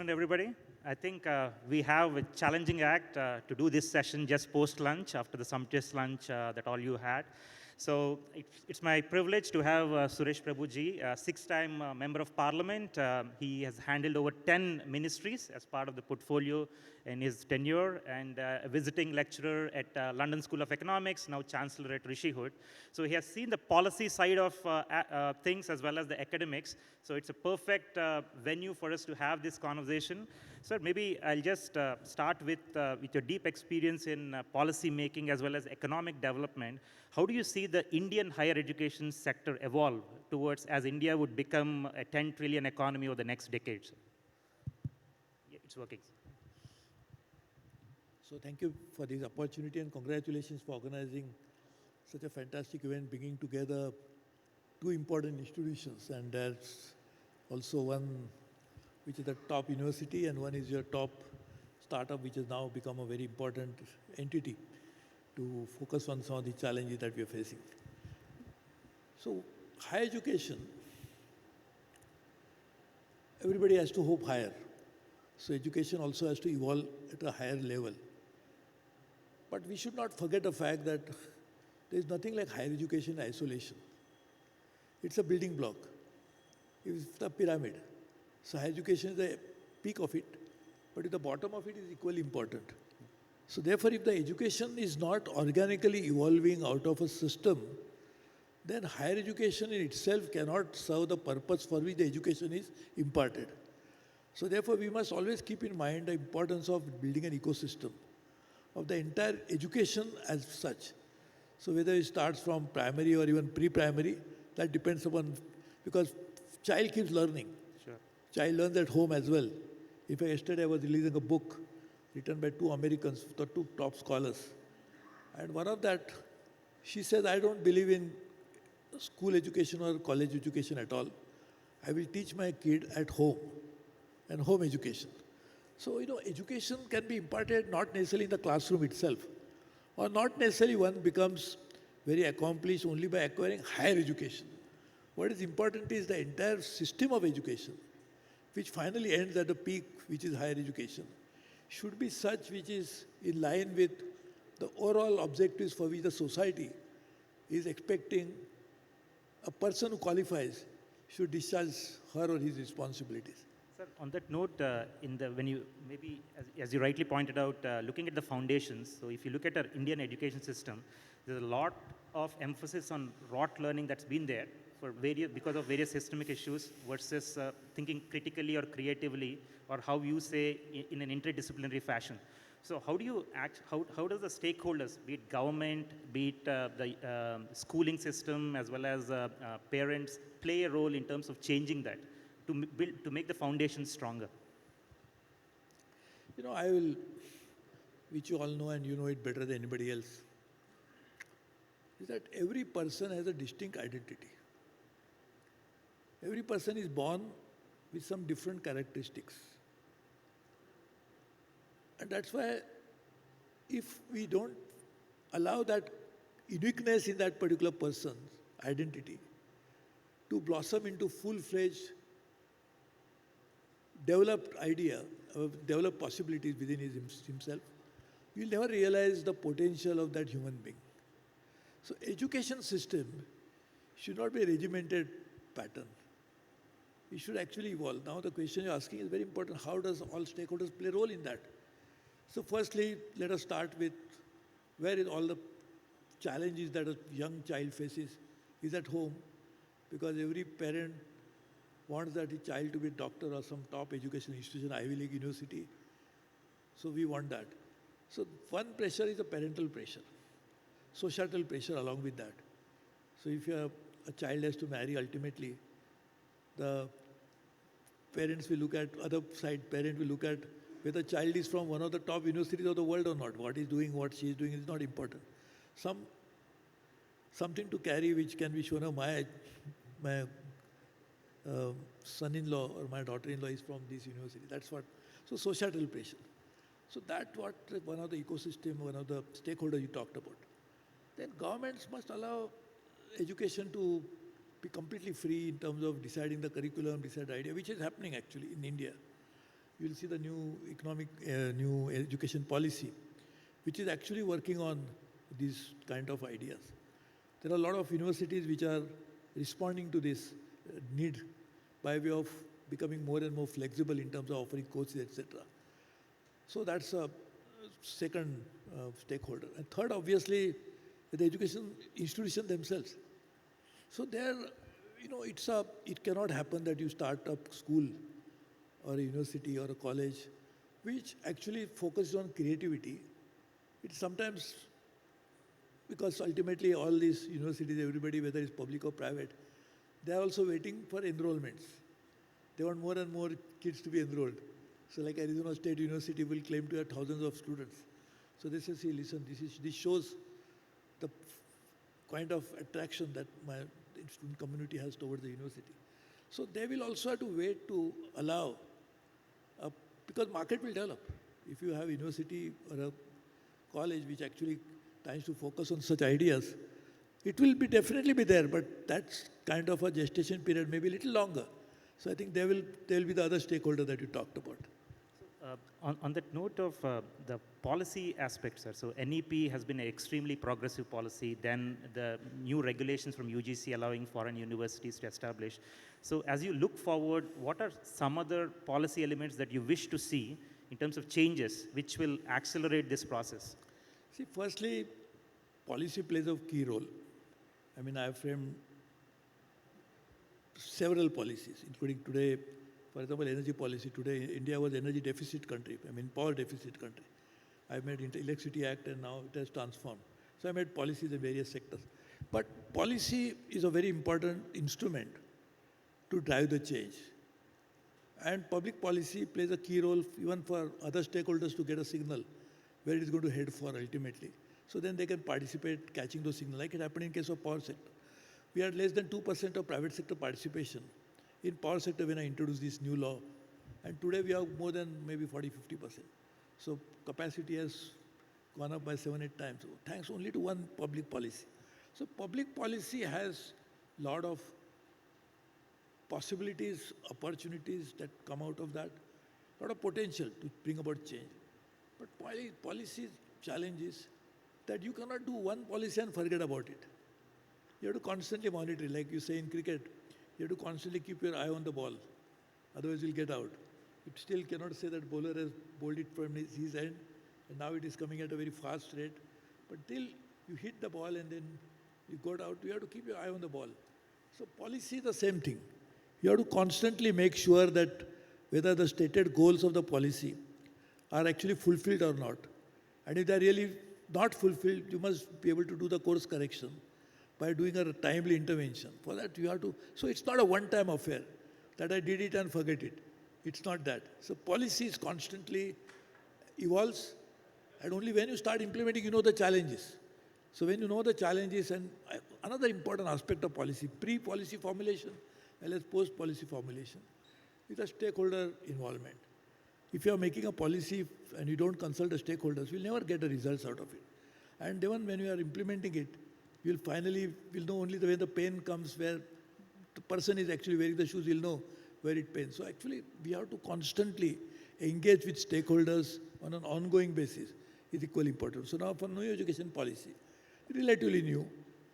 afternoon, everybody. I think we have a challenging act to do this session just post-lunch, after the sumptuous lunch that all you had. So it's my privilege to have Suresh Prabhu ji, a six-time member of parliament. He has handled over 10 ministries as part of the portfolio in his tenure, and a visiting lecturer at London School of Economics, now Chancellor at Rishi Hood. So he has seen the policy side of things as well as the academics. So it's a perfect venue for us to have this conversation. Sir, maybe I'll just start with your deep experience in policy making as well as economic development. How do you see the Indian higher education sector evolve towards as India would become a 10 trillion economy over the next decade? Sir? Yeah, it's working. So thank you for this opportunity and congratulations for organizing such a fantastic event, bringing together two important institutions, and there's also one which is the top university and one is your top startup, which has now become a very important entity to focus on some of the challenges that we are facing. So higher education, everybody has to hope higher. So education also has to evolve at a higher level. But we should not forget the fact that there is nothing like higher education in isolation. It's a building block. It's the pyramid. So higher education is the peak of it, but at the bottom of it is equally important. So therefore, if the education is not organically evolving out of a system, then higher education in itself cannot serve the purpose for which the education is imparted. So therefore, we must always keep in mind the importance of building an ecosystem of the entire education as such. So whether it starts from primary or even pre-primary, that depends upon, because child keeps learning. Sure. Child learns at home as well. In fact, yesterday I was releasing a book written by two Americans, the two top scholars. And one of that, she says, I don't believe in school education or college education at all. I will teach my kid at home and home education. So, education can be imparted not necessarily in the classroom itself, or not necessarily one becomes very accomplished only by acquiring higher education. What is important is the entire system of education, which finally ends at the peak, which is higher education, should be such which is in line with the overall objectives for which the society is expecting a person who qualifies should discharge her or his responsibilities. Sir, on that note, when you maybe, as you rightly pointed out, looking at the foundations, so if you look at our Indian education system, there's a lot of emphasis on rote learning that's been there because of various systemic issues versus thinking critically or creatively, or how you say in an interdisciplinary fashion. So how do you how does the stakeholders, be it government, be it the schooling system, as well as parents, play a role in terms of changing that to make the foundation stronger? I will, which you all know and you know it better than anybody else, is that every person has a distinct identity. Every person is born with some different characteristics. And that's why if we don't allow that uniqueness in that particular person's identity to blossom into full-fledged, developed idea, developed possibilities within himself, you'll never realize the potential of that human being. So education system should not be a regimented pattern. It should actually evolve. Now the question you're asking is very important. How does all stakeholders play a role in that? So firstly, let us start with where is all the challenges that a young child faces is at home, because every parent wants that his child to be a doctor or some top education institution, Ivy League university. So we want that. So one pressure is the parental pressure, societal pressure along with that. So if a child has to marry, ultimately, the parents will look at, other side parent will look at whether the child is from one of the top universities of the world or not. What he's doing, what she's doing is not important. Something to carry which can be shown. My son-in-law or my daughter-in-law is from this university. That's what. So societal pressure. So that's what one of the ecosystem, one of the stakeholders you talked about. Then governments must allow education to be completely free in terms of deciding the curriculum, decide the idea, which is happening actually in India. you'll see the new education policy, which is actually working on these kind of ideas. There are a lot of universities which are responding to this need by way of becoming more and more flexible in terms of offering courses, etc. So that's a second stakeholder. And third, obviously, the education institution themselves. So there, it cannot happen that you start a school or a university or a college which actually focuses on creativity. It's sometimes, because ultimately all these universities, everybody, whether it's public or private, they are also waiting for enrollments. They want more and more kids to be enrolled. So like Arizona State University will claim to have thousands of students. So they say, see, listen, this shows the kind of attraction that my student community has towards the university. So they will also have to wait to allow, because market will develop. If you have a university or a college which actually tries to focus on such ideas, it will definitely be there, but that's kind of a gestation period, maybe a little longer. So I think they will be the other stakeholder that you talked about. On that note of the policy aspect, sir, so NEP has been an extremely progressive policy, then the new regulations from UGC allowing foreign universities to establish. So as you look forward, what are some other policy elements that you wish to see in terms of changes which will accelerate this process? See, firstly, policy plays a key role. I mean, I have framed several policies, including today, for example, energy policy. Today, India was energy deficit country, power deficit country. I made Electricity Act and now it has transformed. So I made policies in various sectors. But policy is a very important instrument to drive the change. And public policy plays a key role even for other stakeholders to get a signal where it is going to head for ultimately. So then they can participate catching those signals, like it happened in case of power sector. We had less than 2% of private sector participation in power sector when I introduced this new law. And today we have more than maybe 40, 50%. So capacity has gone up by 7, 8 times, thanks only to one public policy. So public policy has a lot of possibilities, opportunities that come out of that, a lot of potential to bring about change. But policy challenge is that you cannot do one policy and forget about it. You have to constantly monitor it. Like you say in cricket, you have to constantly keep your eye on the ball. Otherwise, you'll get out. You still cannot say that bowler has bowled it from his end, and now it is coming at a very fast rate. But till you hit the ball and then you got out, you have to keep your eye on the ball. So policy is the same thing. You have to constantly make sure that whether the stated goals of the policy are actually fulfilled or not. And if they are really not fulfilled, you must be able to do the course correction by doing a timely intervention. For that you have to, so it's not a one-time affair that I did it and forget it. It's not that. So policy is constantly evolves, and only when you start implementing, you know the challenges. So when you know the challenges, and another important aspect of policy, pre-policy formulation as well as post-policy formulation, is the stakeholder involvement. If you are making a policy and you don't consult the stakeholders, you'll never get the results out of it. And even when you are implementing it, you'll know only when the pain comes, where the person is actually wearing the shoes, you'll know where it pains. So actually, we have to constantly engage with stakeholders on an ongoing basis is equally important. So now for new education policy, relatively new.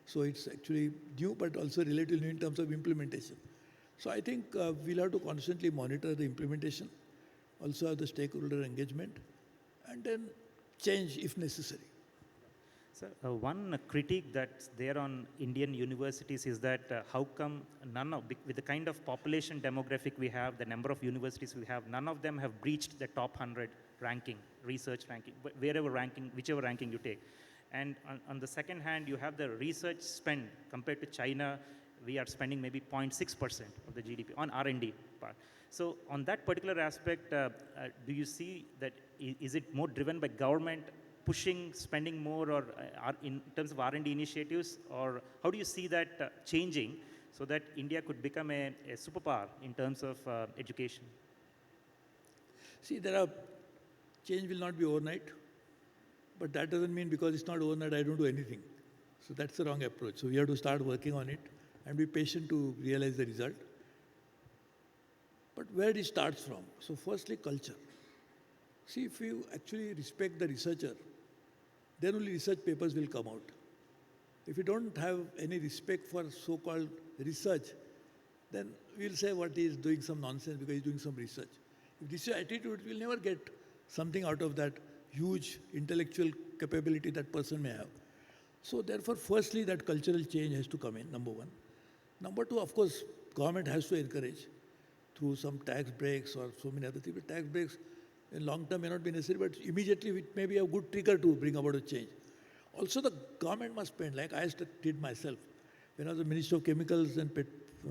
So it's actually new, but also relatively new in terms of implementation. So I think we'll have to constantly monitor the implementation, also have the stakeholder engagement, and then change if necessary. Sir, one critique that's there on Indian universities is that how come with the kind of population demographic we have, the number of universities we have, none of them have breached the top 100 ranking, research ranking, whichever ranking you take. And on the second hand, you have the research spend compared to China. We are spending maybe 0.6% of the GDP on R&D part. So on that particular aspect, do you see that is it more driven by government pushing spending more, or in terms of R&D initiatives, or how do you see that changing so that India could become a superpower in terms of education? See, change will not be overnight, but that doesn't mean because it's not overnight, I don't do anything. So that's the wrong approach. So we have to start working on it and be patient to realize the result. But where it starts from? So firstly, culture. See, if you actually respect the researcher, then only research papers will come out. If you don't have any respect for so-called research, then we'll say what he is doing some nonsense because he's doing some research. If this is your attitude, we'll never get something out of that huge intellectual capability that person may have. So therefore, firstly, that cultural change has to come in, number one. Number two, of course, government has to encourage through some tax breaks or so many other things. But tax breaks in long term may not be necessary, but immediately it may be a good trigger to bring about a change. Also, the government must spend, like I did myself. When I was the Minister of Chemicals and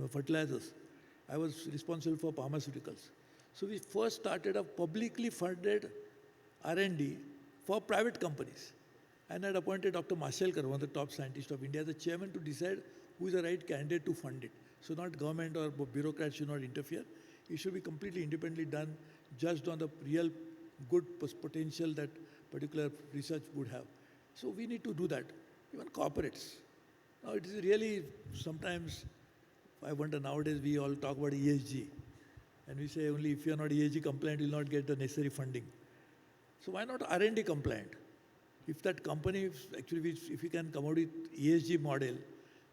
Fertilizers, I was responsible for pharmaceuticals. So we first started a publicly funded R&D for private companies. And I had appointed Dr. Mashelkar, one of the top scientists of India, as the chairman to decide who is the right candidate to fund it. So not government or bureaucrats should not interfere. It should be completely independently done, judged on the real good potential that particular research would have. So we need to do that. Even corporates. Now it is really sometimes, I wonder nowadays we all talk about ESG. And we say only if you are not ESG compliant, you will not get the necessary funding. So why not R&D compliant? If that company, actually, if we can come out with ESG model,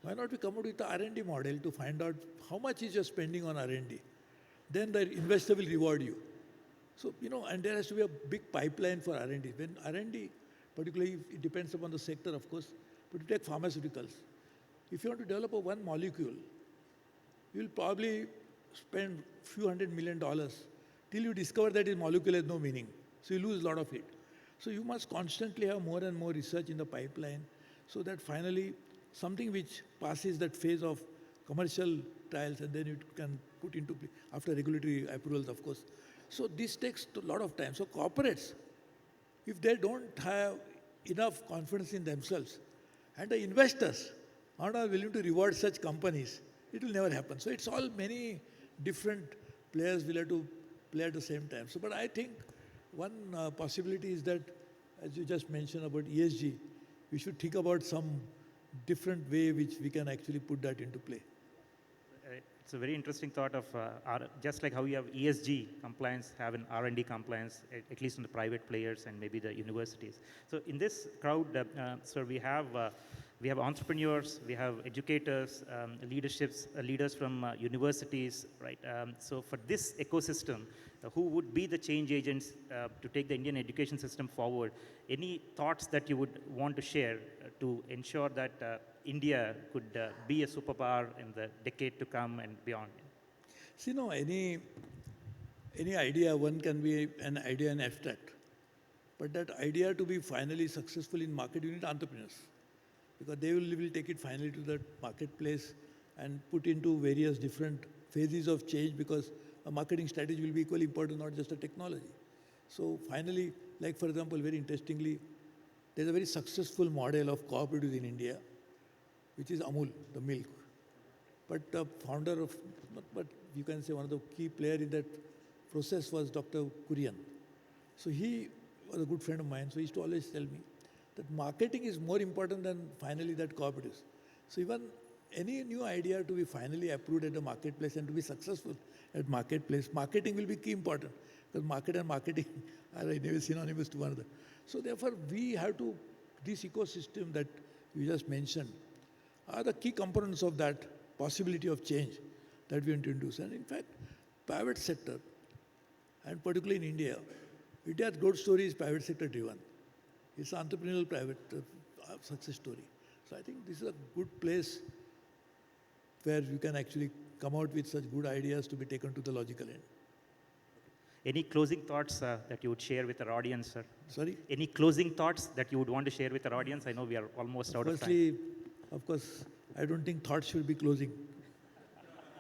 why not we come out with the R&D model to find out how much is your spending on R&D? Then the investor will reward you. So, and there has to be a big pipeline for R&D. When R&D, particularly, it depends upon the sector, of course, but you take pharmaceuticals. If you want to develop one molecule, you'll probably spend few $100 million till you discover that this molecule has no meaning. So you lose a lot of it. So you must constantly have more and more research in the pipeline so that finally something which passes that phase of commercial trials and then you can put into play after regulatory approvals, of course. So this takes a lot of time. So corporates, if they don't have enough confidence in themselves and the investors are not willing to reward such companies, it will never happen. So it's all many different players will have to play at the same time. So, but I think one possibility is that, as you just mentioned about ESG, we should think about some different way which we can actually put that into play. It's a very interesting thought of just like how you have ESG compliance, have an R&D compliance, at least in the private players and maybe the universities. So in this crowd, sir, we have entrepreneurs, we have educators, leaders from universities, right? So for this ecosystem, who would be the change agents to take the Indian education system forward? Any thoughts that you would want to share to ensure that India could be a superpower in the decade to come and beyond? See, any idea, one can be an idea in abstract. But that idea to be finally successful in market, you need entrepreneurs. Because they will take it finally to the marketplace and put into various different phases of change, because a marketing strategy will be equally important, not just a technology. So finally, like for example, very interestingly, there's a very successful model of cooperatives in India, which is Amul, the milk. But the founder of, but you can say one of the key players in that process was Dr. Kurian. So he was a good friend of mine, so he used to always tell me that marketing is more important than finally that cooperatives. So even any new idea to be finally approved at the marketplace and to be successful at marketplace, marketing will be key important, because market and marketing are anyway synonymous to one another. So therefore, we have to, this ecosystem that you just mentioned, are the key components of that possibility of change that we want to introduce. And in fact, private sector, and particularly in India, India's growth story is private sector driven. It's an entrepreneurial private success story. So I think this is a good place where you can actually come out with such good ideas to be taken to the logical end. Any closing thoughts that you would share with our audience, sir? Sorry? Any closing thoughts that you would want to share with our audience? I know we are almost out of time. Firstly, of course, I don't think thoughts should be closing.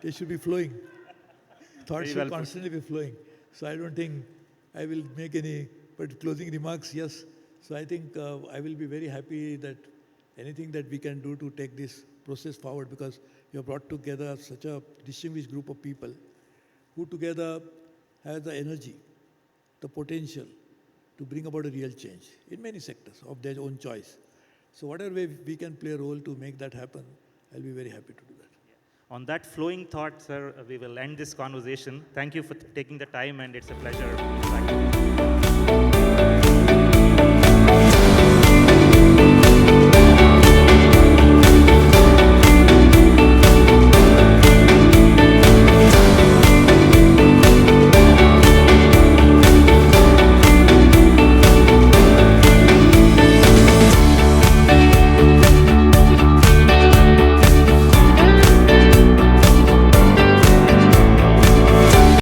They should be flowing. Thoughts should constantly be flowing. So I don't think I will make any, but closing remarks, yes. So I think I will be very happy that anything that we can do to take this process forward, because you have brought together such a distinguished group of people who together have the energy, the potential to bring about a real change in many sectors of their own choice. So whatever way we can play a role to make that happen, I'll be very happy to do that. On that flowing thought, sir, we will end this conversation. Thank you for taking the time, and it's a pleasure.